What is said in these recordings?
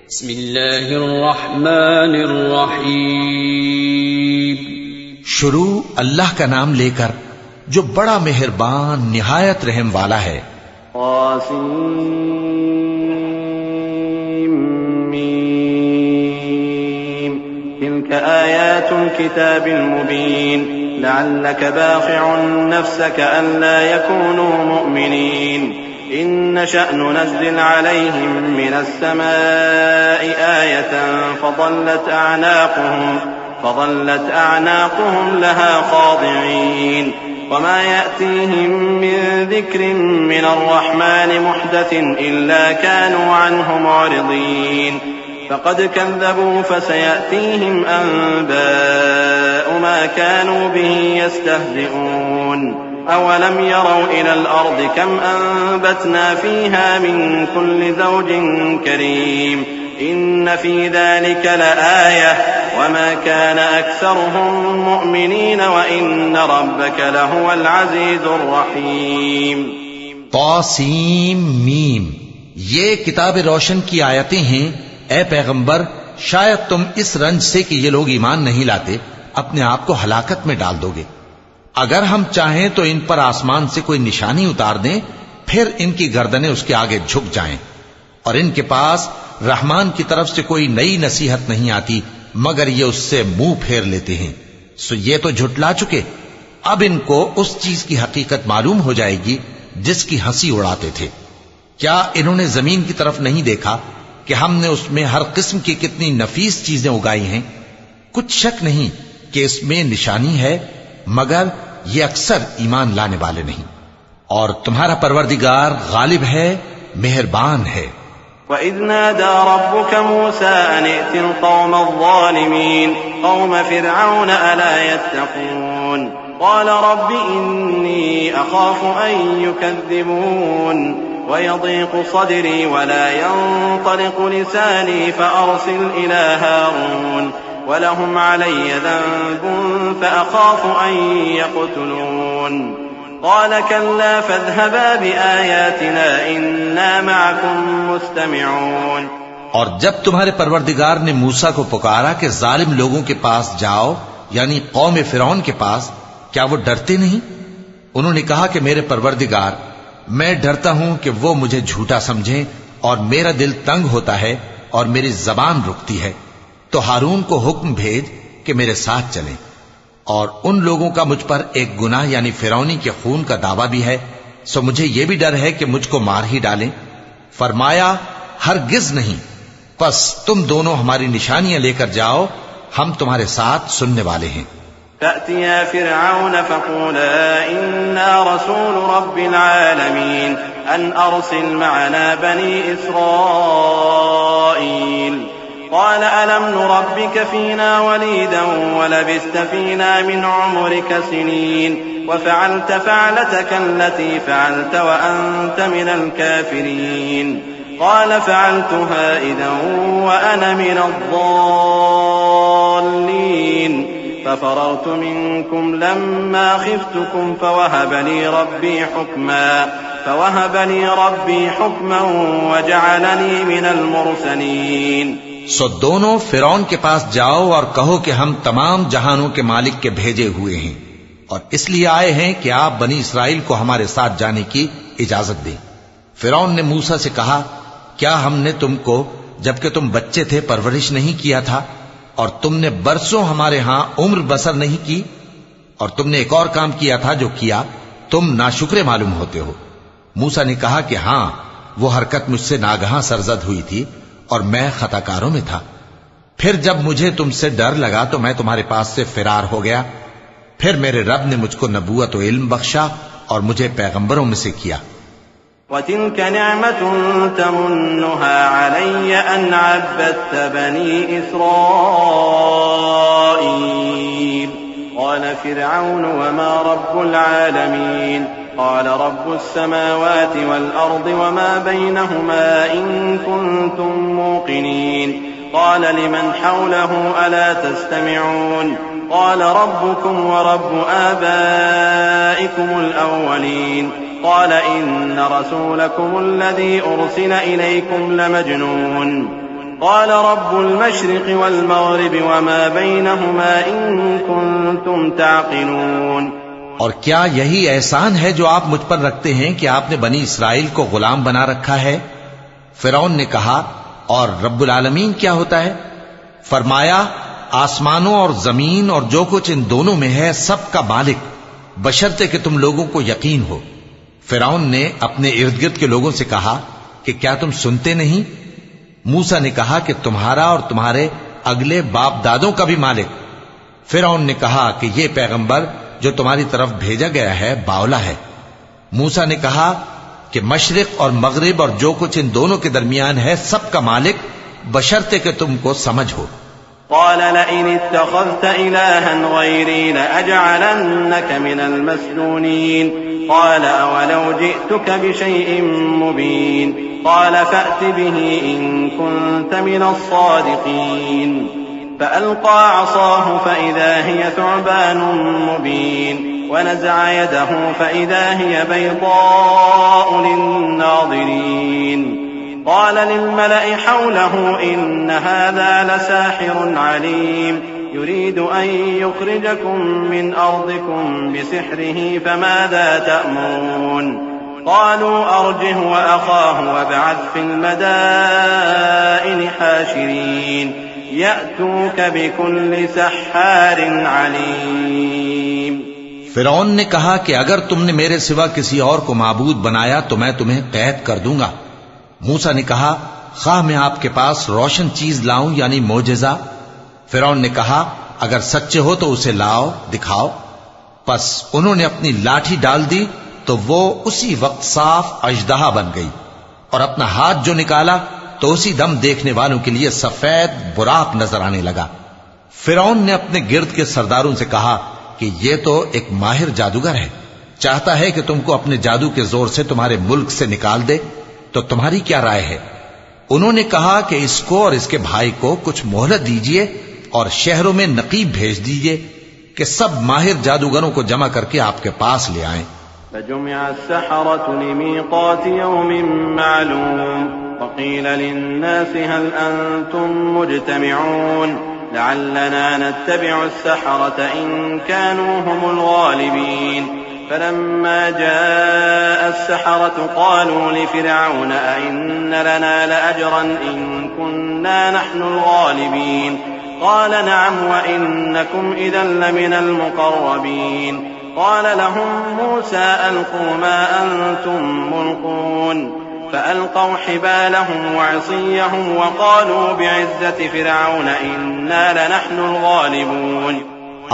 बिस्मिल्लाहिर्रहमानिर्रहीम। शुरू अल्लाह का नाम लेकर जो बड़ा मेहरबान निहायत रहम वाला है। तिल्क आयातुल किताबिल मुबीन लअल्लक बाखिउन नफ्सक अल्ला यकूनू मुअमिनीन इन नशअ नुनज़्ज़िल अलैहिम मिनस समाई आयतन फज़ल्लत अअनाक़ुहुम लहा ख़ादिईन वमा यअतीहिम मिन ज़िक्रिन मिनर रहमानि मुहदसिन इल्ला कानू अन्हु मुअरिज़ीन फ़क़द कज़्ज़बू फसयअतीहिम अन्बाअु मा कानू बिही यस्तहज़िऊन अवलम यरौ इलल अर्दि कम अन्बतना फ़ीहा मिन कुल्लि ज़ौजिन करीम इन्न फ़ी ज़ालिका लआयह वमा कान अक्सरुहुम मुअमिनीन व इन्न रब्बक लहुवल अज़ीज़ुर रहीम। तौसीम मीम, ये किताब रोशन की आयतें हैं। ए पैगंबर, शायद तुम इस रंज से कि ये लोग ईमान नहीं लाते अपने आप को हलाकत में डाल दोगे। अगर हम चाहें तो इन पर आसमान से कोई निशानी उतार दें, फिर इनकी गर्दनें उसके आगे झुक जाएं, और इनके पास रहमान की तरफ से कोई नई नसीहत नहीं आती मगर ये उससे मुंह फेर लेते हैं। सो ये तो झुटला चुके, अब इनको उस चीज की हकीकत मालूम हो जाएगी जिसकी हंसी उड़ाते थे। क्या इन्होंने जमीन की तरफ नहीं देखा कि हमने उसमें हर किस्म की कितनी नफीस चीजें उगाई हैं? कुछ शक नहीं कि इसमें निशानी है, मगर ये अक्सर ईमान लाने वाले नहीं। और तुम्हारा परवरदिगार गालिब है, मेहरबान है। वइज़ नादा रब्बुक मूसा अन इतिल क़ौमज़ ज़ालिमीन क़ौम फ़िरऔन अला यत्तक़ून क़ाल रब्बि इन्नी अख़ाफ़ु अन युकज़्ज़िबून वयज़ीक़ु सदरी वला यंतलिक़ु लिसानी फ़अरसिल इला हारून वलहुम अलय्य ज़न्बुन फ़अख़ाफ़ु अन यक़्तुलून क़ाल कल्ला फ़ाज़हबा बिआयातिना इन्ना मअकुम मुस्तमिऊन। और जब तुम्हारे परवरदिगार ने मूसा को पुकारा कि जालिम लोगों के पास जाओ, यानी कौम फिरौन के पास, क्या वो डरते नहीं? उन्होंने कहा कि मेरे परवरदिगार, मैं डरता हूं कि वो मुझे झूठा समझें और मेरा दिल तंग होता है और मेरी जबान रुकती है। तो हारून को हुक्म भेज कि मेरे साथ चलें। और उन लोगों का मुझ पर एक गुनाह यानी फिरौनी के खून का दावा भी है, सो मुझे यह भी डर है कि मुझको मार ही डालें। फरमाया, हरगिज नहीं, बस तुम दोनों हमारी निशानियां लेकर जाओ, हम तुम्हारे साथ सुनने वाले हैं। फ़अतिया फ़िरऔन फ़क़ूला इन्ना रसूलु रब्बिल आलमीन अन अरसिल मअना बनी इस्राईल क़ाल अलम नुरब्बिक फ़ीना वलीदन वलबिस्त फ़ीना मिन उम्रिक सिनीन वफ़अलत फ़अलतक अल्लती फ़अलत वअन्त मिनल काफ़िरीन क़ाल फ़अलतुहा इज़न वअना मिनज़्ज़ाल्लीन फ़फ़ररतु मिनकुम लम्मा ख़िफ़्तुकुम फ़वहब ली रब्बी हुक्मन वजअलनी मिनल मुरसलीन। सो दोनों फिरौन के पास जाओ और कहो कि हम तमाम जहानों के मालिक के भेजे हुए हैं और इसलिए आए हैं कि आप बनी इसराइल को हमारे साथ जाने की इजाजत दें। फिरौन ने मूसा से कहा, क्या हमने तुमको जबकि तुम बच्चे थे परवरिश नहीं किया था और तुमने बरसों हमारे यहां उम्र बसर नहीं की? और तुमने एक और काम किया था जो किया तुम नाशुक्रे मालूम होते हो। मूसा ने कहा कि हां, वो हरकत मुझसे नागहां सरजद हुई थी और मैं खताकारों में था। फिर जब मुझे तुमसे डर लगा तो मैं तुम्हारे पास से फिरार हो गया। फिर मेरे रब ने मुझको नबूवत व इल्म बख्शा और मुझे पैगंबरों में से किया। वतिल्क निअमतुन तमुन्नुहा अलय्य अन अब्बदत बनी इस्राईल क़ाल फ़िरऔन वमा रब्बुल आलमीन क़ाल रब्बुस समावाति वल अर्दि वमा बैनहुमा इन कुन्तुम मूक़िनीन क़ाल लिमन हौलहु अला तस्तमिऊन क़ाल रब्बुकुम व रब्बु आबाइकुमुल अव्वलीन क़ाल इन्न रसूलकुमुल्लज़ी उर्सिल इलैकुम लमजनून। क़ाल रब्बुल मशरिक़ि वल मग़रिबि वमा बैनहुमा इन कुन्तुम ताक़िलून। और क्या यही एहसान है जो आप मुझ पर रखते हैं कि आपने बनी इसराइल को गुलाम बना रखा है? फिरौन ने कहा, और रब्बुल आलमीन क्या होता है? फरमाया, आसमानों और जमीन और जो कुछ इन दोनों में है सब का मालिक, बशर्ते कि तुम लोगों को यकीन हो। फिरौन ने अपने इर्द गिर्द के लोगों से कहा कि क्या तुम सुनते नहीं? मूसा ने कहा कि तुम्हारा और तुम्हारे अगले बाप दादों का भी मालिक। फिरौन ने कहा कि यह पैगंबर जो तुम्हारी तरफ भेजा गया है बावला है। मूसा ने कहा कि मशरिक और मगरिब और जो कुछ इन दोनों के दरमियान है सब का मालिक, बशर्ते कि तुमको समझ हो। क़ाल लइन इत्तख़ज़्त इलाहन ग़ैरी लअजअलन्नक मिनल मस्जूनीन। क़ाल अवलौ जि'तुक बिशैइन मुबीन। क़ाल फ़अ्त बिही इन कुन्त मिनस सादिक़ीन। फ़अल्क़ा असाहु फ़इज़ा हिय थुअबान मुबीन वनज़अ यदहु फ़इज़ा हिय बैज़ाअु लिन्नाज़िरीन। क़ाल लिल्मलइ हौलहु इन्न हाज़ा लसाहिरुन अलीम युरीदु अन युख़रिजकुम मिन अर्दिकुम बिसिहरिही फ़माज़ा तअमुरून। क़ालू अर्जिह व अख़ाहु वबअथ फ़िल मदाइनि हाशिरीन यअतूक बिकुल्लि सह्हारिन अलीम। फिरौन ने कहा कि अगर तुमने मेरे सिवा किसी और को माबूद बनाया तो मैं तुम्हें कैद कर दूंगा। मूसा ने कहा, खाह मैं आपके पास रोशन चीज लाऊं यानी मोजेजा? फिरौन ने कहा, अगर सच्चे हो तो उसे लाओ, दिखाओ। बस उन्होंने अपनी लाठी डाल दी तो वो उसी वक्त साफ अजदहा बन गई, और अपना हाथ जो निकाला तो उसी दम देखने वालों के लिए सफेद बुराक नजर आने लगा। फिरौन ने अपने गिर्द के सरदारों से कहा कि यह तो एक माहिर जादूगर है, चाहता है कि तुमको अपने जादू के जोर से तुम्हारे मुल्क से निकाल दे, तो तुम्हारी क्या राय है? उन्होंने कहा कि इसको और इसके भाई को कुछ मोहलत दीजिए और शहरों में नकीब भेज दीजिए कि सब माहिर जादूगरों को जमा करके आपके पास ले आएं। फजुमिअ अस्सहरतु लिमीक़ाति यौमिन मालूम वक़ील लिन्नासि हल अंतुम मुज्तमिऊन लअल्लना नत्तबिअु अस्सहरत इन कानू हुमुल गालिबीन। फलम्मा जाअ अस्सहरतु क़ालू लिफ़िरऔन अइन्न लना लअजरन इन कुन्ना नहनुल गालिबीन। क़ाल नअम वइन्नकुम इज़न लमिनल मुक़र्रबीन। क़ाल लहुम मूसा अल्क़ू मा अंतुम मुल्क़ून। फ़अल्क़ौ हिबालहुम वअसिय्यहुम वक़ालू बिइज़्ज़ति फ़िरऔन इन्ना लनहनुल गालिबून।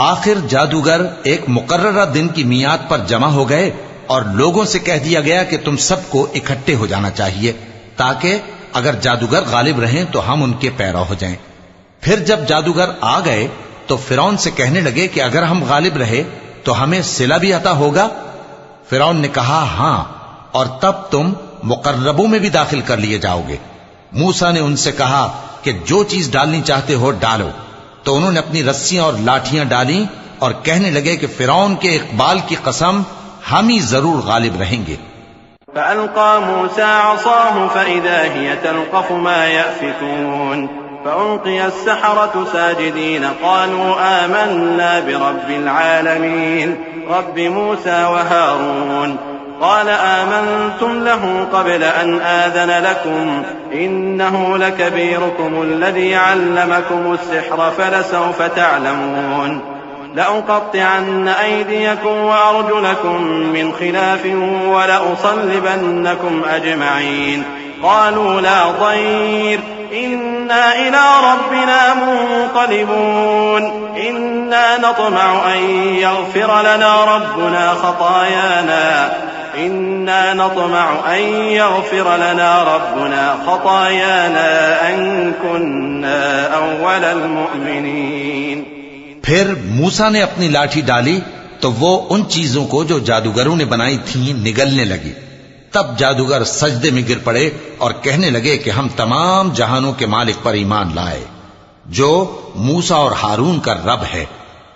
आखिर जादूगर एक मुकर्ररा दिन की मियाद पर जमा हो गए और लोगों से कह दिया गया कि तुम सबको इकट्ठे हो जाना चाहिए, ताकि अगर जादूगर गालिब रहें तो हम उनके पैरा हो जाएं। फिर जब जादूगर आ गए तो फिरौन से कहने लगे कि अगर हम गालिब रहे तो हमें सिला भी अता होगा? फिरौन ने कहा, हां, और तब तुम मुकर्रबों में भी दाखिल कर लिए जाओगे। मूसा ने उनसे कहा कि जो चीज डालनी चाहते हो डालो। तो उन्होंने अपनी रस्सियां और लाठियां डाली और कहने लगे कि फिरौन के इकबाल की कसम, हम ही जरूर गालिब रहेंगे। फ़अल्क़ा मूसा असाहु फ़इज़ा हिय तल्क़फ़ु मा यअफ़िकून। फ़उल्क़िय अस्सहरतु साजिदीन क़ालू आमन्ना बिरब्बिल आलमीन रब्बि मूसा व हारून। क़ाल आमन्तुम लहु क़ब्ल अन आज़न लकुम इन्नहु लकबीरुकुम अल्लज़ी अल्लमकुम अस्सिह्र फलसौफ तअलमून। लअक़त्तिअन्न अयदियकुम वअरजुलकुम मिन खिलाफिन वलअुसल्लिबन्नकुम अजमईन। क़ालू ला ضير इन्ना इला रब्बिना मुन्क़लिबून। इन्ना नत्मअु अन यग़फिर लना रब्बुना ख़तायाना इन्ना नत्मअु अन यग़फिर लना रब्बुना ख़तायाना अन कुन्ना अव्वलल मुअमिनीन। फिर मूसा ने अपनी लाठी डाली तो वो उन चीजों को जो जादूगरों ने बनाई थीं निगलने लगी। तब जादूगर सजदे में गिर पड़े और कहने लगे कि हम तमाम जहानों के मालिक पर ईमान लाए, जो मूसा और हारून का रब है।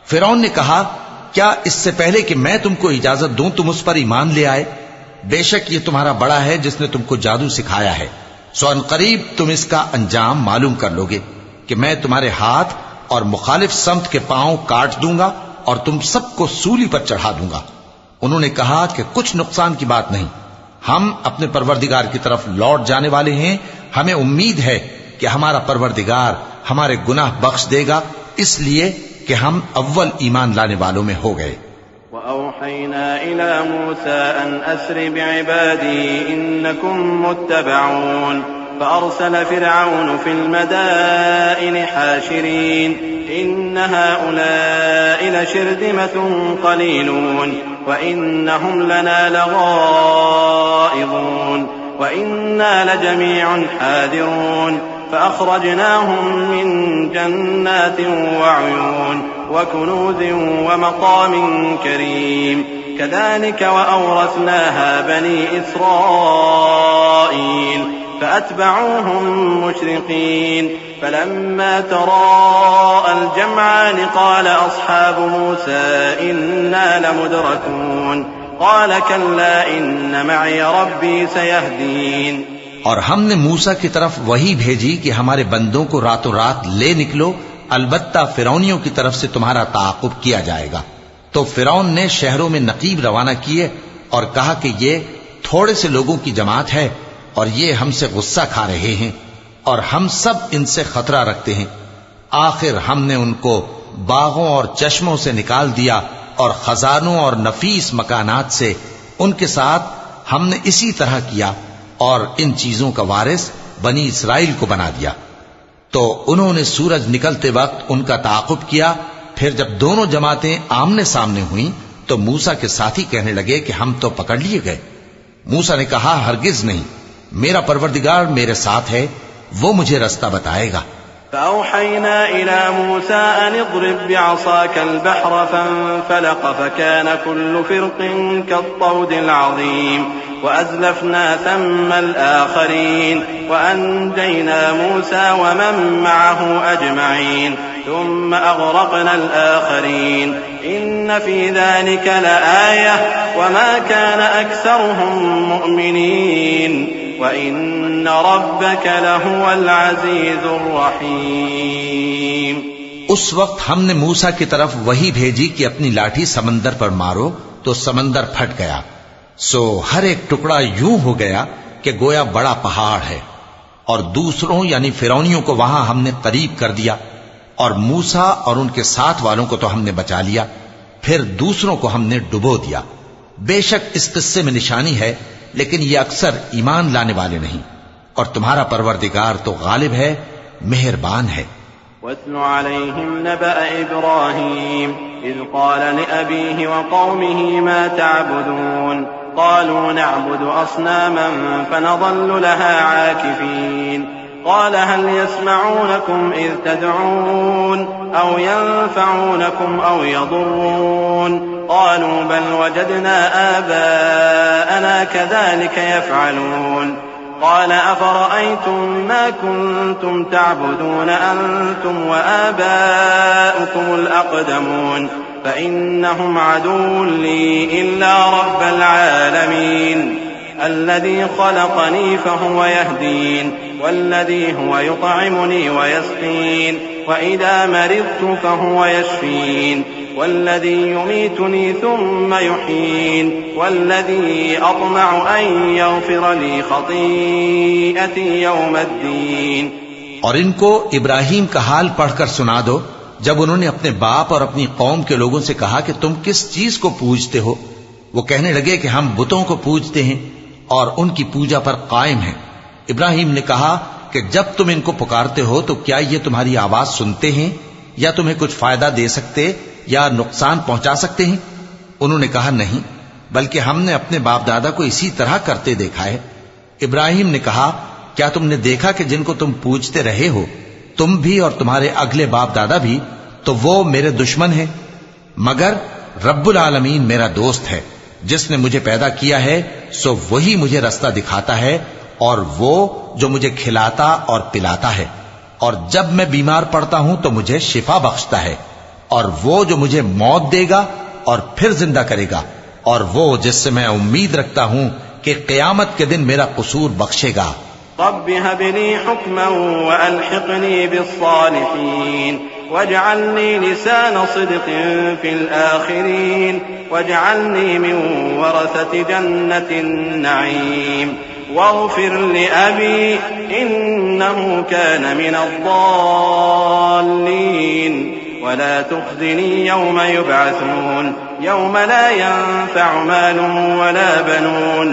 फिरौन ने कहा, क्या इससे पहले कि मैं तुमको इजाजत दूं तुम उस पर ईमान ले आए? बेशक ये तुम्हारा बड़ा है जिसने तुमको जादू सिखाया है। सो अनकरीब तुम इसका अंजाम मालूम कर लोगे कि मैं तुम्हारे हाथ और मुखालिफ समत के पांव काट दूंगा और तुम सबको सूली पर चढ़ा दूंगा। उन्होंने कहा कि कुछ नुकसान की बात नहीं, हम अपने परवरदिगार की तरफ लौट जाने वाले हैं। हमें उम्मीद है कि हमारा परवरदिगार हमारे गुनाह बख्श देगा, इसलिए कि हम अव्वल ईमान लाने वालों में हो गए। वअौहैना इला मूसा अन अस्रि बिइबादी इन्नकुम मुत्तबऊन फअरसल फिरऔन फिल मदाइनि हाशिरीन इन्न हाउलाइ लशिरदिमतुन कलीलून वइन्नहुम लना लगाइज़ून वइन्ना लजमीउन हादिरून فأخرجناهم من جنات وعيون وكنوز ومقام كريم كذلك وأورثناها بني إسرائيل فأتبعوهم مشرقين فلما تراءى الجمعان قال أصحاب موسى إنا لمدركون قال كلا إن معي ربي سيهدين। और हमने मूसा की तरफ वही भेजी कि हमारे बंदों को रातों रात ले निकलो, अलबत्ता फिरौनियों की तरफ से तुम्हारा ताक़ुब किया जाएगा। तो फिरौन ने शहरों में नकीब रवाना किए और कहा कि ये थोड़े से लोगों की जमात है और ये हमसे गुस्सा खा रहे हैं और हम सब इनसे खतरा रखते हैं। आखिर हमने उनको बागों और चश्मों से निकाल दिया और खजानों और नफीस मकानात से उनके साथ हमने इसी तरह किया और इन चीजों का वारिस बनी इसराइल को बना दिया। तो उन्होंने सूरज निकलते वक्त उनका ताक़ुब किया। फिर जब दोनों जमातें आमने सामने हुई तो मूसा के साथी कहने लगे कि हम तो पकड़ लिए गए। मूसा ने कहा, हरगिज नहीं, मेरा परवरदिगार मेरे साथ है, वो मुझे रास्ता बताएगा। فأوحينا إلى موسى أن اضرب بعصاك البحر فانفلق فكان كل فرق كالطود العظيم وأزلفنا ثم الآخرين وأنجينا موسى ومن معه أجمعين ثم أغرقنا الآخرين إن في ذلك لآية وما كان أكثرهم مؤمنين وإن ربك لهو العزيز الرحيم। उस वक्त हमने मूसा की तरफ वही भेजी कि अपनी लाठी समंदर पर मारो, तो समंदर फट गया। सो हर एक टुकड़ा यूं हो गया कि गोया बड़ा पहाड़ है। और दूसरों यानी फिरौनियों को वहां हमने करीब कर दिया और मूसा और उनके साथ वालों को तो हमने बचा लिया, फिर दूसरों को हमने डुबो दिया। बेशक इस किस्से में निशानी है, लेकिन ये अक्सर ईमान लाने वाले नहीं, और तुम्हारा परवरदिगार तो गालिब है, मेहरबान है। वत्लु अलैहिम नबअ इब्राहीम इज़ क़ाल लिअबीहि व क़ौमिही मा तअबुदून क़ालू नअबुदु अस्नामन फनज़ल्लु लहा आकिफ़ीन क़ाल हल यस्मऊनकुम इज़ तदऊन औ यंफ़ऊनकुम औ यदुर्रून क़ालू बल वजदना आबाअना कज़ालिक यफ़अलून قال أفرأيتم ما كنتم تعبدون أنتم وآباؤكم الأقدمون فإنهم عدو لي إلا رب العالمين الذي خلقني فهو يهدين والذي هو يطعمني ويسقين وإذا مرضت فهو يشفين والذي يميتني ثم يحيين والذي أطمع أن يغفر لي خطيئتي يوم الدين। और इनको इब्राहिम का हाल पढ़कर सुना दो जब उन्होंने अपने बाप और अपनी कौम के लोगों से कहा कि तुम किस चीज को पूजते हो। वो कहने लगे कि हम बुतों को पूजते हैं और उनकी पूजा पर कायम हैं। इब्राहिम ने कहा कि जब तुम इनको पुकारते हो तो क्या ये तुम्हारी आवाज सुनते हैं या तुम्हें कुछ फायदा दे सकते या नुकसान पहुंचा सकते हैं? उन्होंने कहा, नहीं, बल्कि हमने अपने बाप दादा को इसी तरह करते देखा है। इब्राहिम ने कहा, क्या तुमने देखा कि जिनको तुम पूजते रहे हो, तुम भी और तुम्हारे अगले बाप दादा भी, तो वो मेरे दुश्मन हैं, मगर रब्बुल आलमीन मेरा दोस्त है। जिसने मुझे पैदा किया है सो वही मुझे रास्ता दिखाता है, और वो जो मुझे खिलाता और पिलाता है, और जब मैं बीमार पड़ता हूं तो मुझे शिफा बख्शता है, और वो जो मुझे मौत देगा और फिर जिंदा करेगा, और वो जिससे मैं उम्मीद रखता हूं कि क़यामत के दिन मेरा कसूर बख्शेगा। रब्बि हब ली हुक्मन व अल्हिक़नी बिस्सालिहीन वजअलनी लिसान सिद्क़िन फिल आखिरीन वजअलनी मिन वरसति जन्नतिन नईम वग़फिर लिअबी इन्नहु कान मिनद्दाल्लीन वला तुख़ज़िनी यौम युबअसून यौम ला यंफ़अु मालुन वला बनून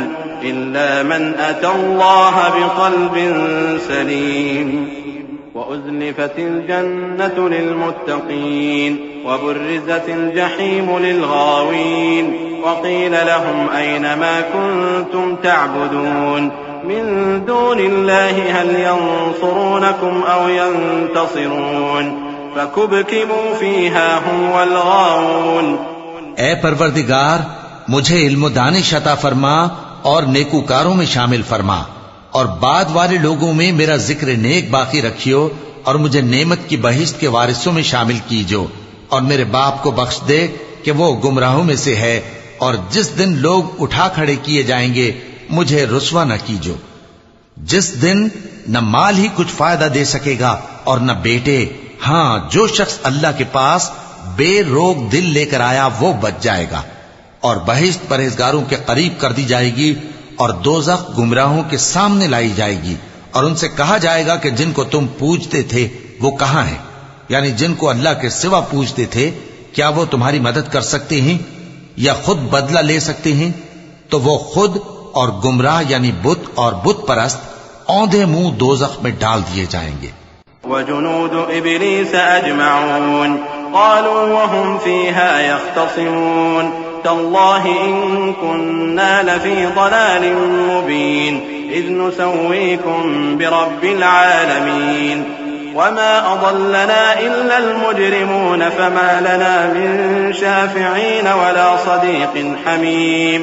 इल्ला मन अतल्लाह बिक़ल्बिन सलीम वउज़्लिफ़तिल जन्नतु लिलमुत्तक़ीन वबुर्रिज़तिल जहीम लिलगावीन वक़ील लहुम ऐन मा कुन्तुम तअबुदून मिन दूनिल्लाहि हल यंसुरूनकुम औ यंतसिरून फकुबकिबू फ़ीहा हुम वल गावून। ए परवरदिगार, मुझे इल्म दानिश अता फरमा और नेकूकारों में शामिल फरमा और बाद वाले लोगों में मेरा जिक्र नेक बाकी रखियो और मुझे नेमत की बहिश्त के वारिसों में शामिल कीजो और मेरे बाप को बख्श दे कि वो गुमराहों में से है और जिस दिन लोग उठा खड़े किए जाएंगे मुझे रुस्वा न कीजो, जिस दिन न माल ही कुछ फायदा दे सकेगा और न बेटे। हाँ, जो शख्स अल्लाह के पास बेरोग दिल लेकर आया वो बच जाएगा और बहिश्त परहेजगारों के करीब कर दी जाएगी और दोज़ख गुमराहों के सामने लाई जाएगी और उनसे कहा जाएगा कि जिनको तुम पूजते थे वो कहां हैं, यानी जिनको अल्लाह के सिवा पूजते थे, क्या वो तुम्हारी मदद कर सकते हैं या खुद बदला ले सकते हैं? तो वो खुद और गुमराह यानी बुत और बुत परस्त औंधे मुंह दोज़ख में डाल दिए जाएंगे। वजुनूद इब्लीस अजमऊन क़ालू वहुम फ़ीहा यख़्तसिमून तल्लाहि इन कुन्ना लफ़ी ज़लालिन मुबीन इज़ नुसव्वीकुम बिरब्बिल आलमीन वमा अज़ल्लना इल्लल मुजरिमून फमा लना मिन शाफ़िईन वला सदीक़िन हमीम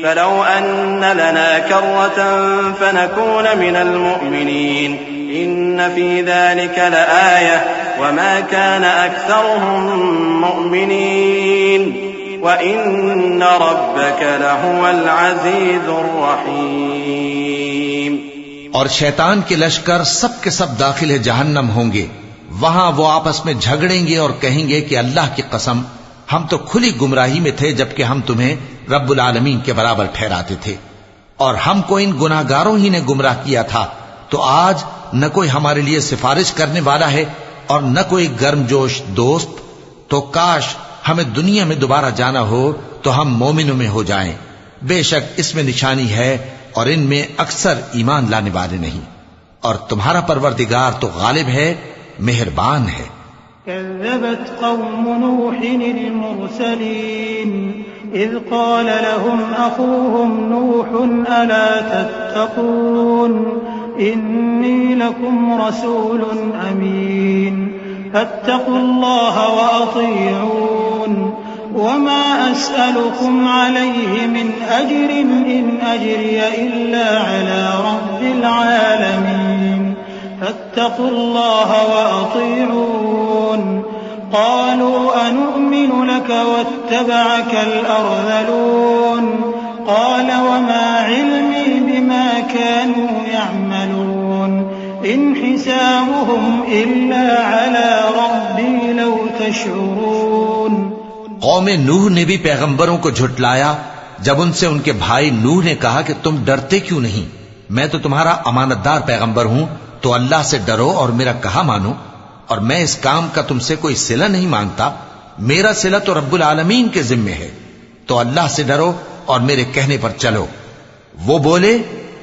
फलौ अन्न लना कर्रतन फनकून मिनल मुअमिनीन इन्न फ़ी ज़ालिक लआयह वमा कान अक्सरुहुम मुअमिनीन व इन्न रब्बक लहुवल अज़ीज़ुर रहीम। और शैतान के लश्कर सब के सब दाखिल जहन्नम होंगे। वहां वो आपस में झगड़ेंगे और कहेंगे कि अल्लाह की कसम, हम तो खुली गुमराही में थे जबकि हम तुम्हें रब्बुल आलमीन के बराबर ठहराते थे और हमको इन गुनाहगारों ही ने गुमराह किया था। तो आज न कोई हमारे लिए सिफारिश करने वाला है और न कोई गर्मजोश दोस्त। तो काश हमें दुनिया में दोबारा जाना हो तो हम मोमिनों में हो जाएं। बेशक इसमें निशानी है और इनमें अक्सर ईमान लाने वाले नहीं। और तुम्हारा परवरदिगार तो गालिब है, मेहरबान है। कज़्ज़बत क़ौमु नूहिन अल-मुरसलीन इज़ क़ाल लहुम अख़ूहुम नूहुन अला तत्तक़ून इन्नी लकुम रसूलुन अमीन फत्तक़ुल्लाह व अतीऊन वमा अस्अलुकुम अलैहि मिन अज्रिन इन अज्रिय इल्ला अला रब्बिल आलमीन फत्तक़ुल्लाह व अतीऊन क़ालू अनु'मिनु लक वत्तबअकल अर्ज़लून क़ाल वमा इल्मी बिमा कानू यअमलून इन हिसाबुहुम इल्ला अला रब्बी लौ तशउरून। कौम नूह ने भी पैगंबरों को झुटलाया जब उनसे उनके भाई नूह ने कहा कि तुम डरते क्यों नहीं, मैं तो तुम्हारा अमानतदार पैगंबर हूं, तो अल्लाह से डरो और मेरा कहा मानो। और मैं इस काम का तुमसे कोई सिला नहीं मांगता, मेरा सिला तो रब्बुल आलमीन के जिम्मे है। तो अल्लाह से डरो और मेरे कहने पर चलो। वो बोले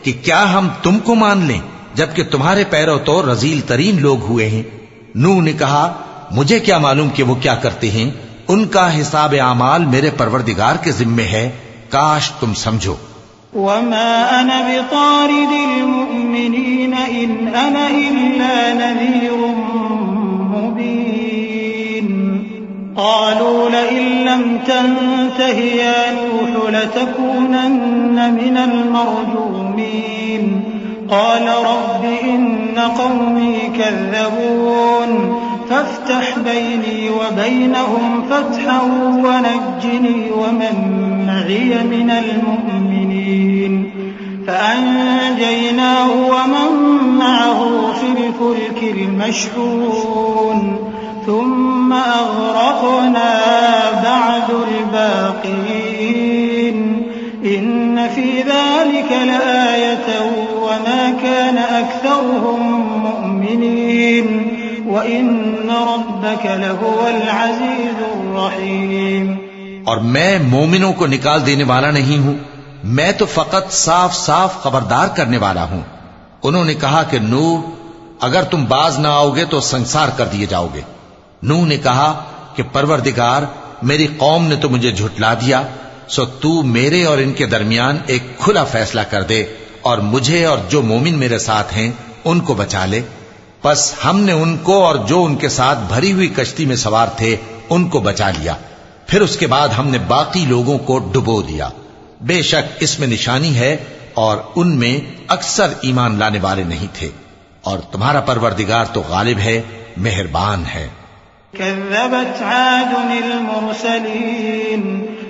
कि क्या हम तुमको मान लें जबकि तुम्हारे पैरों तो रजील तरीन लोग हुए हैं। नूह ने कहा, मुझे क्या मालूम कि वो क्या करते हैं, उनका हिसाब आमाल मेरे परवरदिगार के जिम्मे है, काश तुम समझो। वमा अना बितारिदिल मुमिनीन इन अना इल्ला नज़ीरुम मुबीन क़ालू लइन लम तंतहि या नूह लतकूनन्न मिनल मरजूमीन क़ाल रब्बि इन्न क़ौमी कज़्ज़बून फफ्तह बैनी व बैनहुम फ़त्हन वनज्जिनी वमन मዒय मिनल मुअमिनीन فأنجيناه ومن معه في الفلك المشحون ثم أغرقنا بعد الباقين إن في ذلك لآية وما كان أكثرهم مؤمنين وإن ربك لهو العزيز الرحيم। और मैं मोमिनों को निकाल देने वाला नहीं हूं, मैं तो फकत साफ साफ खबरदार करने वाला हूं। उन्होंने कहा कि नूह, अगर तुम बाज ना आओगे तो संसार कर दिए जाओगे। नूह ने कहा कि परवरदिगार, मेरी कौम ने तो मुझे झुठला दिया, सो तू मेरे और इनके दरमियान एक खुला फैसला कर दे और मुझे और जो मोमिन मेरे साथ हैं उनको बचा ले। बस हमने उनको और जो उनके साथ भरी हुई कश्ती में सवार थे उनको बचा लिया, फिर उसके बाद हमने बाकी लोगों को डुबो दिया। बेशक इसमें निशानी है और उनमें अक्सर ईमान लाने वाले नहीं थे, और तुम्हारा परवरदिगार तो गालिब है, मेहरबान है। कज़्ज़बत आदुन अल-मुरसलीन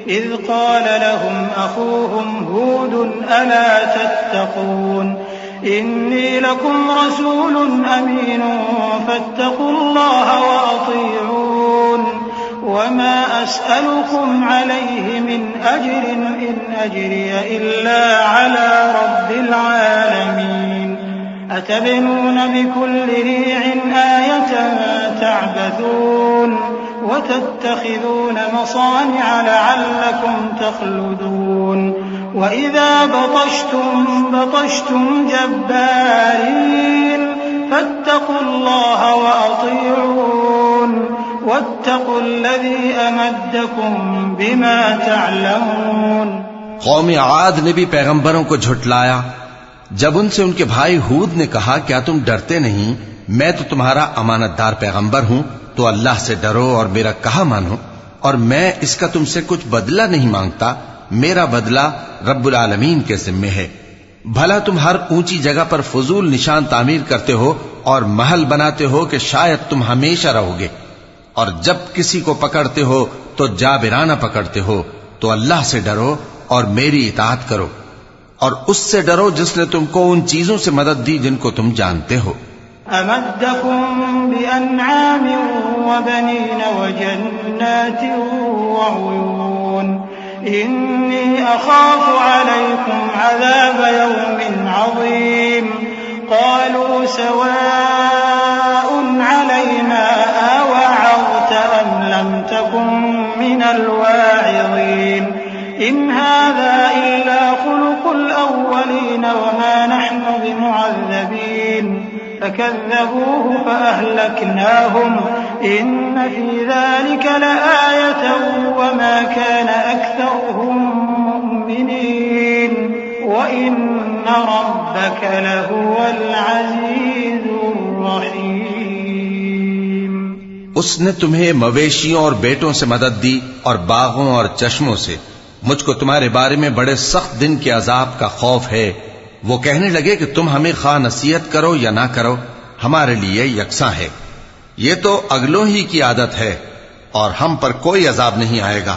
इज़ क़ाल लहुम अख़ूहुम हूद अला तत्तक़ून इन्नी लकुम रसूलुन अमीन फत्तक़ुल्लाह व अतीऊन वमा अस्अलुकुम अलैहि मिन अज्रिन इन अज्रिय इल्ला अला रब्बिल आलमीन अतबनून बिकुल्लि रि'इन आयतन तअबथून वतत्तखिज़ून मसानिअ लअल्लकुम तख़लुदून वइज़ा बतश्तुम जब्बारीन फत्तक़ुल्लाह व अतीऊन वत्तक़ुल्लज़ी अमद्दकुम बिमा तअलमून। कौम आद ने भी पैगंबरों को झुठलाया जब उनसे उनके भाई हूद ने कहा, क्या तुम डरते नहीं, मैं तो तुम्हारा अमानतदार पैगंबर हूं, तो अल्लाह से डरो और मेरा कहा मानो, और मैं इसका तुमसे कुछ बदला नहीं मांगता, मेरा बदला रब्बुल आलमीन के जिम्मे है। भला तुम हर ऊंची जगह पर फजूल निशान तामीर करते हो और महल बनाते हो कि शायद तुम हमेशा रहोगे, और जब किसी को पकड़ते हो तो जाबिराना पकड़ते हो, तो अल्लाह से डरो और मेरी इताअत करो, और उससे डरो जिसने तुमको उन चीजों से मदद दी जिनको तुम जानते हो। अमद्दकुम बिअनआमिन व बनीन व जन्नातिन व उयून इन्नी अखाफु अलैकुम अज़ाब यौमिन अज़ीम क़ालू सवाउन अलैना अवअज़त अम लम तकुन मिनल वाइज़ीन इन हाज़ा इल्ला खुलुकुल अव्वलीन वमा नहनु बिमुअज़्ज़बीन फकज़्ज़बूहु फअहलकनाहुम इन्न फी ज़ालिक लआयतन वमा कान अक्सरुहुम मुमिनीन वइन्न रब्बक लहुवल अज़ीज़ुर रहीम। उसने तुम्हें मवेशियों और बेटों से मदद दी और बागों और चश्मों से। मुझको तुम्हारे बारे में बड़े सख्त दिन के अजाब का खौफ है। वो कहने लगे कि तुम हमें खा नसीहत करो या ना करो, हमारे लिए यकसा है। ये तो अगलों ही की आदत है और हम पर कोई अजाब नहीं आएगा।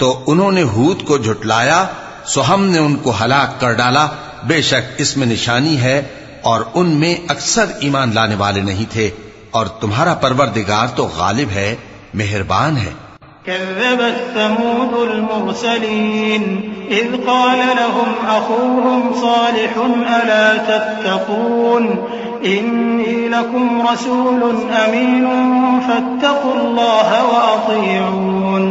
तो उन्होंने हूद को झुटलाया, सो हमने उनको हलाक कर डाला। बेशक इसमें निशानी है और उनमें अक्सर ईमान लाने वाले नहीं थे, और तुम्हारा परवरदिगार तो गालिब है, मेहरबान है। कज़्ज़बत समूदुल मुरसलीन इज़ क़ाल लहुम अख़ूहुम सालिहुन अला तत्तक़ून इन्नी लकुम रसूलुन अमीनुन फत्तक़ुल्लाह व अतीऊन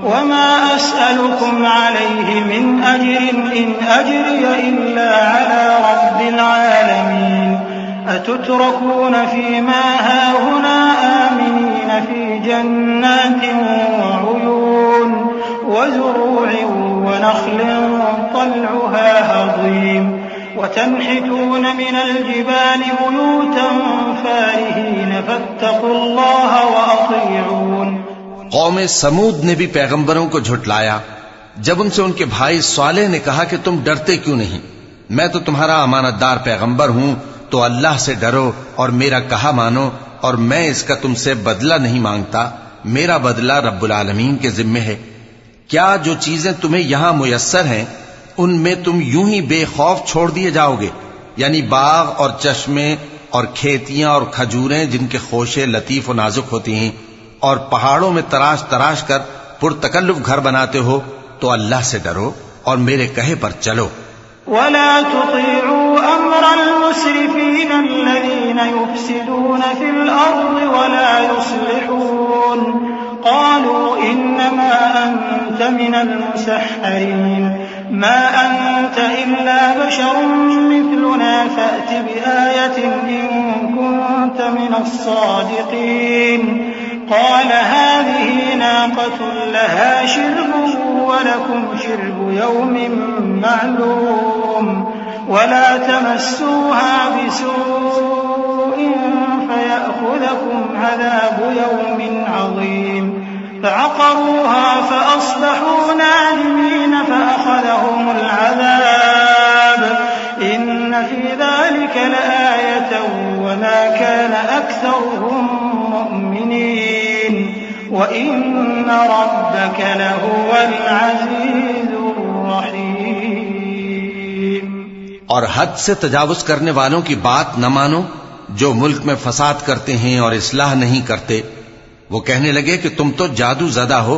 वमा अस्अलुकुम अलैहि मिन अज्रिन इन अज्रिय इल्ला अला रब्बिल आलमीन अतुतरकून फीमा हाहुना आमिनीन फी जन्नातिन वउयून वज़ुरू'in वनख़्लिन तल्'ुहा हज़ीम वतन्हितून मिनल जिबालि बुयूतन फ़ारिहीन फत्तक़ुल्लाह व अतीऊन। कौम समूद ने भी पैगंबरों को झुटलाया जब उनसे उनके भाई सालेह ने कहा कि तुम डरते क्यों नहीं, मैं तो तुम्हारा अमानतदार पैगंबर हूं, तो अल्लाह से डरो और मेरा कहा मानो, और मैं इसका तुमसे बदला नहीं मांगता, मेरा बदला रब्बुल आलमीन के जिम्मे है। क्या जो चीजें तुम्हें यहां मुयस्सर हैं उनमें तुम यूं ही बेखौफ छोड़ दिए जाओगे, यानी बाग और चश्मे और खेतियां और खजूरें जिनके खोशे लतीफ और नाजुक होती हैं, और पहाड़ों में तराश तराश कर पुरतकल्लुफ घर बनाते हो, तो अल्लाह से डरो और मेरे कहे पर चलो। वला तुतीउ अम्रल मुस्रिफीन अल्लज़ीना युफ्सिदून फिल अर्ज़ि वला युस्लिहून क़ालू इन्नमा अंत मिनल मुसहहरीन मा अंत इल्ला बशरुम मिथलुना फ़अति बिआयतिन इन कुन्त मिनस सादिक़ीन क़ाल हाज़िही नाक़तुन लहा शिर्बुन वलकुम शिर्बु यौमिन मालूम वला तमस्सूहा बिसूइन फयअख़ुज़कुम अज़ाबु यौमिन अज़ीम फअक़रूहा फअस्बहू नादिमीन फअख़ज़हुमुल अज़ाब इन्न फ़ी ज़ालिक लआयतन वमा कान अक्सरुहुम मुअ्मिनीन वइन्न रब्बक लहुवल अज़ीज़ुर रहीम। और हद से तजावुज करने वालों की बात न मानो, जो मुल्क में फसाद करते हैं और इस्लाह नहीं करते। वो कहने लगे कि तुम तो जादू ज़दा हो,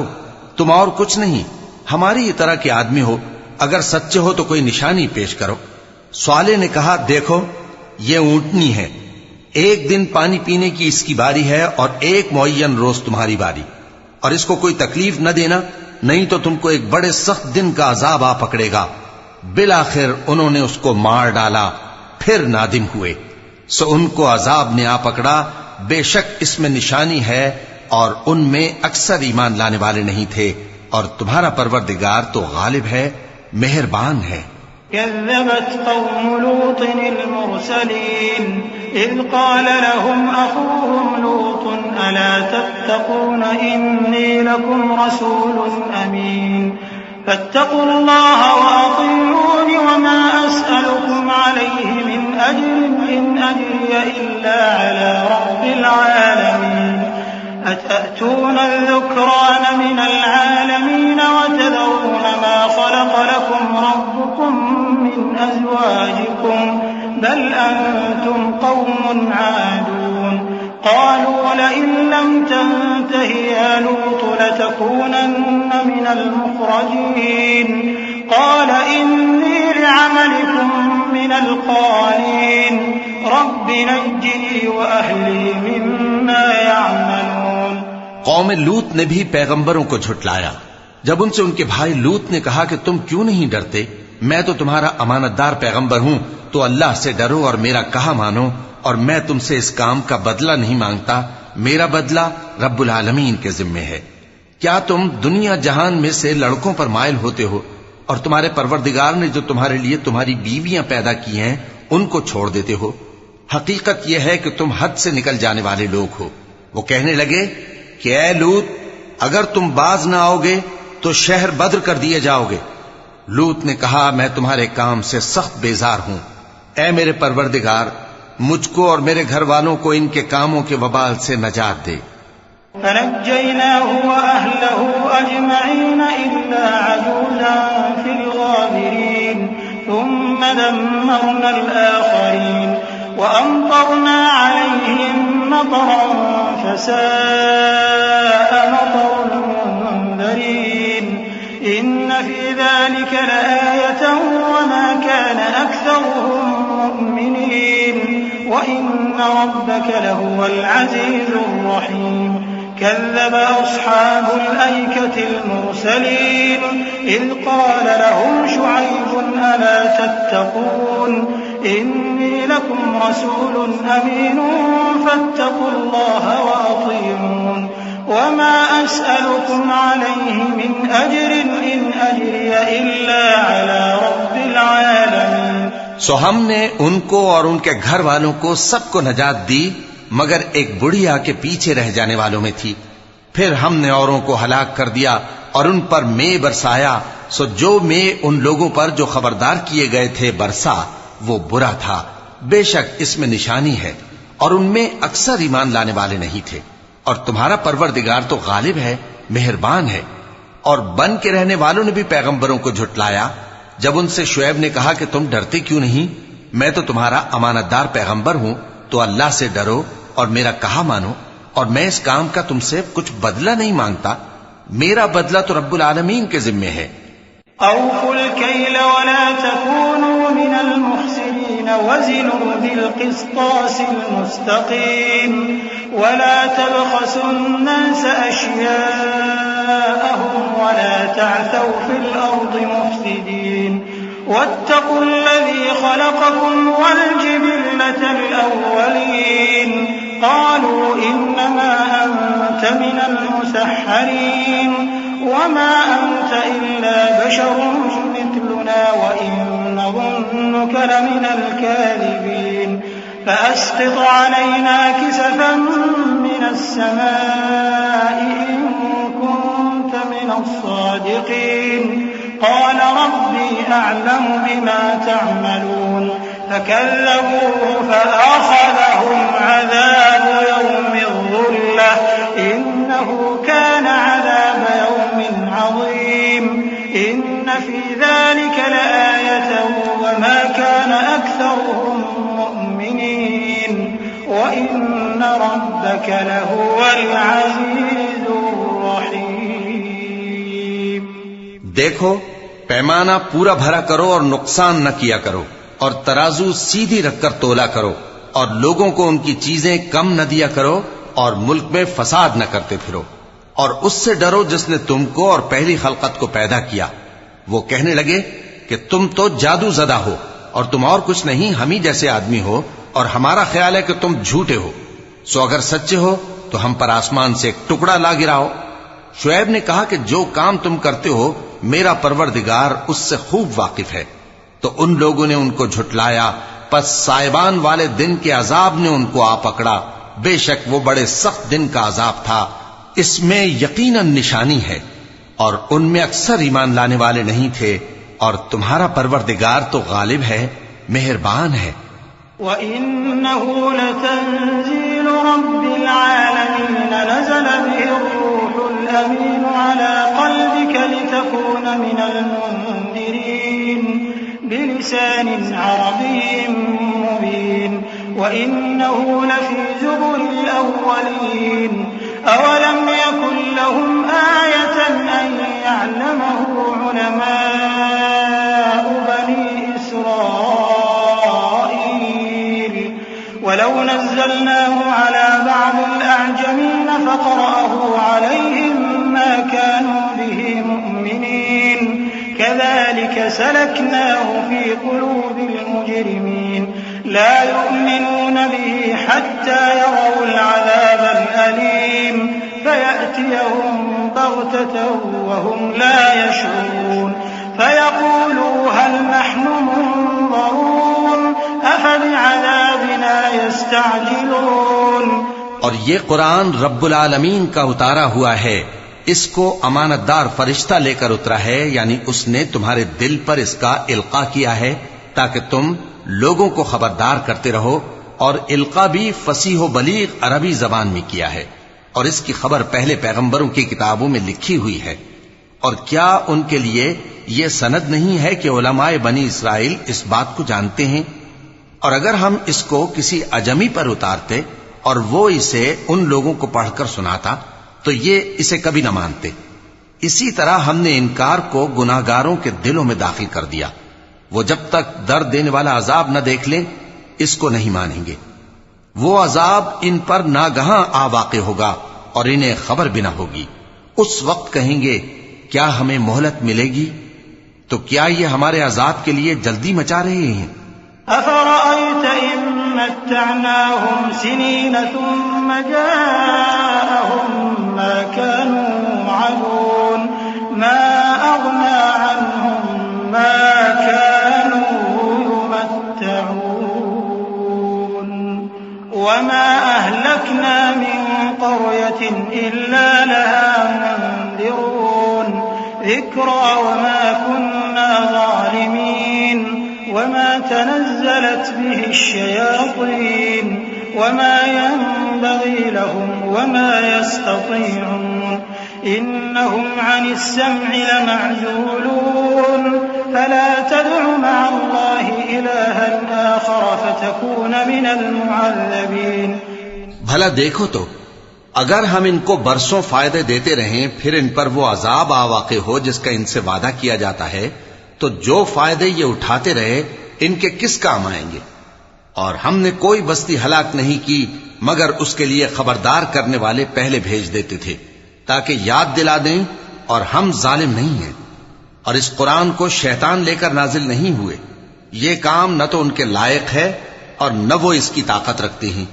तुम और कुछ नहीं, हमारी तरह के आदमी हो, अगर सच्चे हो तो कोई निशानी पेश करो। स्वाले ने कहा, देखो ये ऊंटनी है, एक दिन पानी पीने की इसकी बारी है और एक मुअय्यन रोज तुम्हारी बारी, और इसको कोई तकलीफ न देना, नहीं तो तुमको एक बड़े सख्त दिन का अजाब आ पकड़ेगा। बिलाखिर उन्होंने उसको मार डाला, फिर नादिम हुए, सो उनको अजाब ने आ पकड़ा। बेशक इसमें निशानी है और उनमें अक्सर ईमान लाने वाले नहीं थे, और तुम्हारा परवरदिगार तो गालिब है, मेहरबान है। कज़्ज़बत क़ौमु लूतिन अल-मुरसलीन इज़ क़ाल लहुम अख़ूहुम लूतुन अला तत्तक़ून इन्नी लकुम रसूलुन अमीन फत्तक़ुल्लाह व अतीऊनी वमा अस्अलुकुम अलैहि मिन अज्रिन इन अज्रिय इल्ला अला रब्बिल आलमीन अतअतून अज़्ज़ुक्रान मिनल आलमीन वतज़रून मा ख़लक़ लकुम रब्बुकुम मिन अज़वाजिकुम बल अंतुम क़ौमुन आदून क़ालू लइन लम तंतहि या लूत लतकूनन्न मिनल मुख़रजीन क़ाल इन्नी लिअमलिकुम मिनल क़ालीन रब्बि नज्जिनी व अहली मिम्मा यअमलून। कौम लूत ने भी पैगंबरों को झुटलाया। जब उनसे उनके भाई लूत ने कहा कि तुम क्यों नहीं डरते, मैं तो तुम्हारा अमानतदार पैगंबर हूं, तो अल्लाह से डरो और मेरा कहा मानो, और मैं तुमसे इस काम का बदला नहीं मांगता, मेरा बदला रब्बुल आलमीन के जिम्मे है। क्या तुम दुनिया जहान में से लड़कों पर माइल होते हो, और तुम्हारे परवरदिगार ने जो तुम्हारे लिए तुम्हारी बीवियां पैदा की हैं उनको छोड़ देते हो? हकीकत यह है कि तुम हद से निकल जाने वाले लोग हो। वो कहने लगे कि ऐ लूत, अगर तुम बाज न आओगे तो शहर बद्र कर दिए जाओगे। लूत ने कहा, मैं तुम्हारे काम से सख्त बेजार हूं। ऐ मेरे परवरदिगार, मुझको और मेरे घर वालों को इनके कामों के वबाल से नजात दे। फनज्जयनाहु व अहलहु अजमईन इल्ला अजूज़न फिल गाबिरीन थुम्मा दम्मरनल आखरीन व अमतरना अलैहिम मतरन फसाअ मतरुल मुंज़रीन इन्न फी ज़ालिका लआयतन व मा कान अक्सरुहुम मुमिनीन व इन्न रब्बक लहुवल अज़ीज़ुर रहीम। कज़्ज़ब अस्हाबुल ऐकतिल मुरसलीन इज़ क़ाल लहुम शुअय्बुन अला तत्तक़ून इन्नी लकुम रसूलुन अमीनुन फत्तक़ुल्लाह व अतीऊन वमा अस्अलुकुम अलैहि मिन अज्रिन इन अज्रिय इल्ला अला रब्बिल आलमीन। सो हमने उनको और उनके घर वालों को सबको नजात दी, मगर एक बुढ़िया के पीछे रह जाने वालों में थी। फिर हमने औरों को हलाक कर दिया और उन पर मे बरसाया। सो जो मे उन लोगों पर जो खबरदार किए गए थे बरसा, वो बुरा था। बेशक इसमें निशानी है और उनमें अक्सर ईमान लाने वाले नहीं थे। और तुम्हारा परवरदिगार तो गालिब है, मेहरबान है। और बन के रहने वालों ने भी पैगंबरों को झुटलाया। जब उनसे शुएब ने कहा कि तुम डरते क्यों नहीं, मैं तो तुम्हारा अमानतदार पैगंबर हूं, तो अल्लाह से डरो और मेरा कहा मानो, और मैं इस काम का तुमसे कुछ बदला नहीं मांगता, मेरा बदला तो रब्बुल आलमीन के जिम्मे है। औफुल कैल वला तकूनू मिनल मुख्सिरीन वज़िनू बिल क़िस्तासिल मुस्तक़ीम वला तबख़सुन नास अश्याअहुम वला तअसौ फिल अर्दि मुफ़्सिदीन वत्तक़ुल्लज़ी ख़लक़कुम वल जिबिल्लतल अव्वलीन क़ालू इन्नमा अंत मिनल मुसह्हरीन वमा अंत इल्ला बशरुम मिथलुना व इन नज़ुन्नुक लमिनल काज़िबीन फ़अस्क़ित अलैना किसफ़न मिनस समाइ इन कुन्त मिनस सादिक़ीन क़ाल रब्बी अअलमु बिमा तअमलून फकज़्ज़बूहु फ़अख़ज़हुम अज़ाबु यौमिज़ ज़ुल्लह इन्नहु कान अज़ाब यौमिन अज़ीम इन्न फ़ी ज़ालिक लआयतन वमा कान अक्सरुहुम मुअ्मिनीन व इन्न रब्बक लहुवल अज़ीज़ुर रहीम। देखो, पैमाना पूरा भरा करो और नुकसान न किया करो, और तराजू सीधी रखकर तोला करो, और लोगों को उनकी चीजें कम न दिया करो, और मुल्क में फसाद न करते फिरो, और उससे डरो जिसने तुमको और पहली खलकत को पैदा किया। वो कहने लगे कि तुम तो जादू ज़दा हो और तुम और कुछ नहीं, हम ही जैसे आदमी हो, और हमारा ख्याल है कि तुम झूठे हो। सो अगर सच्चे हो तो हम पर आसमान से एक टुकड़ा ला गिराओ। शुएब ने कहा कि जो काम तुम करते हो मेरा परवरदिगार उससे खूब वाकिफ है। तो उन लोगों ने उनको झुटलाया, पस साइबान वाले दिन के अजाब ने उनको आ पकड़ा। बेशक वो बड़े सख्त दिन का अजाब था, इसमें यकीनन निशानी है, और उनमें अक्सर ईमान लाने वाले नहीं थे। और तुम्हारा परवरदिगार तो गालिब है, मेहरबान है। वइन्नहु लतंजीलु रब्बिल आलमीन नज़ल बिहि रूहुल अमीन अला क़ल्बिक लितकून मिनल मुन्दिरीन बिलिसानिन अरबिय्यिन मुबीन वइन्नहु लफ़ी ज़ुबुरिल अव्वलीन अवलम यकुन लहुम आयतन अन यअलमहु उलमाउ बनी इस्राईल वलौ नज़्ज़लनाहु अला बअदिल अअजमीन फ़क़रअहु अलैहिम मा कानू बिहि मुअ्मिनीन कज़ालिक सलक्नाहु फ़ी क़ुलूबिल मुजरिमीन ला यु'मिनून बिहि हत्ता यरौल अज़ाबल अलीम फयअतियहुम बग़ततन वहुम ला यशऊरून फयक़ूलू हल नहनु मुनज़रून अफ़बिअज़ाबिना यस्तअजिलून। और ये कुरान रब्बुल आलमीन का उतारा हुआ है, इसको अमानतदार फरिश्ता लेकर उतरा है, यानी उसने तुम्हारे दिल पर इसका इल्का किया है ताकि तुम लोगों को खबरदार करते रहो। और इल्का भी फसीह व बलीग अरबी जबान में किया है, और इसकी खबर पहले पैगंबरों की किताबों में लिखी हुई है। और क्या उनके लिए यह सनद नहीं है कि उलमाए बनी इसराइल इस बात को जानते हैं? और अगर हम इसको किसी अजमी पर उतारते और वो इसे उन लोगों को पढ़कर सुनाता तो ये इसे कभी न मानते। इसी तरह हमने इनकार को गुनाहगारों के दिलों में दाखिल कर दिया। वो जब तक दर्द देने वाला अजाब न देख लें इसको नहीं मानेंगे। वो अजाब इन पर नागहां आ वाक़े होगा और इन्हें खबर भी न होगी। उस वक्त कहेंगे क्या हमें मोहलत मिलेगी? तो क्या ये हमारे अजाब के लिए जल्दी मचा रहे हैं? अफ़रअयत इम मत्तअनाहुम सिनीन थुम्म जाअहुम मा कानू युअदून मा अग़ना अन्हुम मा कानू युमत्तऊन वमा अहलकना मिन क़र्यतिन इल्ला लहा मुन्ज़िरून ज़िक्रा वमा कुन्ना ज़ालिमीन वमा तनज़्ज़लत बिहि श्शयातीन वमा यंबगी लहुम वमा यस्ततीऊन इन्नहुम अनिस्सम्इ लमअज़ूलून फला तदउ मअल्लाहि इलाहन आखर फतकून मिनल मुअज़्ज़बीन। भला देखो तो अगर हम इनको बरसों फायदे देते रहें फिर इन पर वो अजाब आवाक़े हो जिसका इनसे वादा किया जाता है, तो जो फायदे ये उठाते रहे इनके किस काम आएंगे। और हमने कोई बस्ती हलाक नहीं की मगर उसके लिए खबरदार करने वाले पहले भेज देते थे ताकि याद दिला दें, और हम जालिम नहीं हैं। और इस कुरान को शैतान लेकर नाजिल नहीं हुए। ये काम न तो उनके लायक है और न वो इसकी ताकत रखते हैं।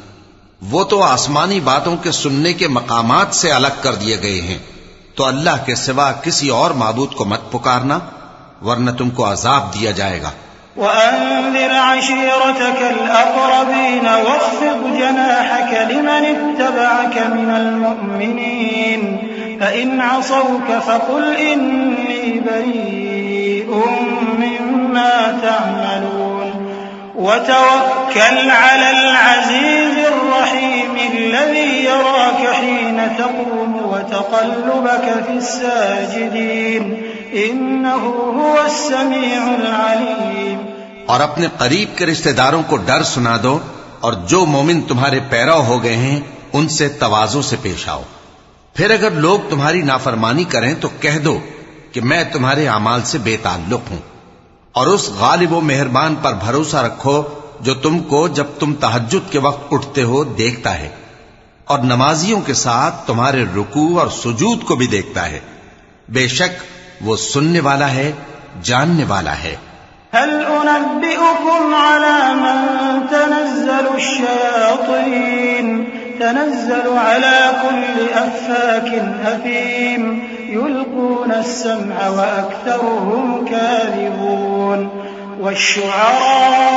वो तो आसमानी बातों के सुनने के मकामात से अलग कर दिए गए हैं। तो अल्लाह के सिवा किसी और माबूद को मत पुकारना वरना तुमको अजाब दिया जाएगा। वअन्ज़िर अशीरतकल अक़रबीन वख़्फ़िज़ जनाहक लिमन इत्तबअक मिनल मुअ्मिनीन फ़इन असौक फ़क़ुल इन्नी बरीउम मिम्मा तअमलून वतवक्कल अलल अज़ीज़िर रहीम अल्लज़ी यराक हीन तक़ूम वतक़ल्लुबक फ़िस्साजिदीन इन्नहु हुवस समीउल अलीम। और अपने करीब के रिश्तेदारों को डर सुना दो, और जो मोमिन तुम्हारे पैरव हो गए हैं उनसे तवाज़ु से पेश आओ। फिर अगर लोग तुम्हारी नाफरमानी करें तो कह दो कि मैं तुम्हारे अमाल से बेताल्लुक हूं, और उस गालिब व मेहरबान पर भरोसा रखो जो तुमको जब तुम तहज्जुद के वक्त उठते हो देखता है, और नमाजियों के साथ तुम्हारे रुकू और सुजूद को भी देखता है। बेशक वो सुनने वाला है, जानने वाला है। हल उनब्बिउकुम अला मन तनज़्ज़लु अश्शयातीन तनज़्ज़लु अला कुल्लि अफ़्फ़ाकिन असीम युल्क़ून अस्समअ व अक्सरुहुम काज़िबून वश्शुअराउ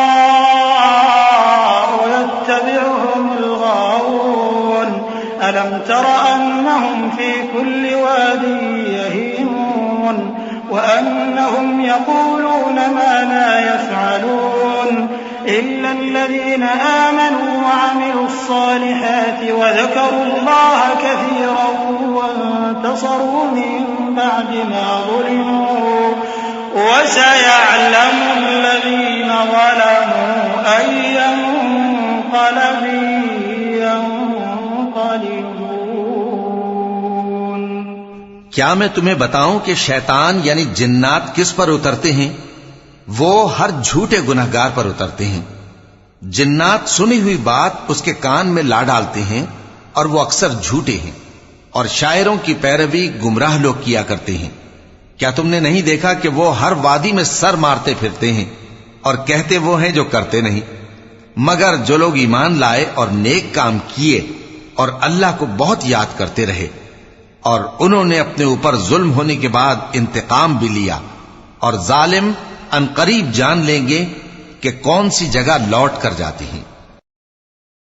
यत्तबिउहुमुल गावून अलम तर अन्नहुम फ़ी कुल्लि वादिन यहीमून वअन्नहुम यक़ूलून मा ला यफ़अलून इल्ला अल्लज़ीना आमनू वअमिलुस्सालिहाति वज़करुल्लाह कसीरन वंतसरू मिन बअदि मा ज़ुलिमू वसयअलमु अल्लज़ीना ज़लमू अय्य मुन्क़लबिन क्या मैं तुम्हें बताऊं कि शैतान यानी जिन्नात किस पर उतरते हैं? वो हर झूठे गुनहगार पर उतरते हैं। जिन्नात सुनी हुई बात उसके कान में ला डालते हैं और वो अक्सर झूठे हैं, और शायरों की पैरवी गुमराह लोग किया करते हैं। क्या तुमने नहीं देखा कि वो हर वादी में सर मारते फिरते हैं और कहते वो हैं जो करते नहीं। मगर जो लोग ईमान लाए और नेक काम किए और अल्लाह को बहुत याद करते रहे, और उन्होंने अपने ऊपर जुल्म होने के बाद इंतकाम भी लिया, और जालिम अनकरीब जान लेंगे कि कौन सी जगह लौट कर जाती हैं।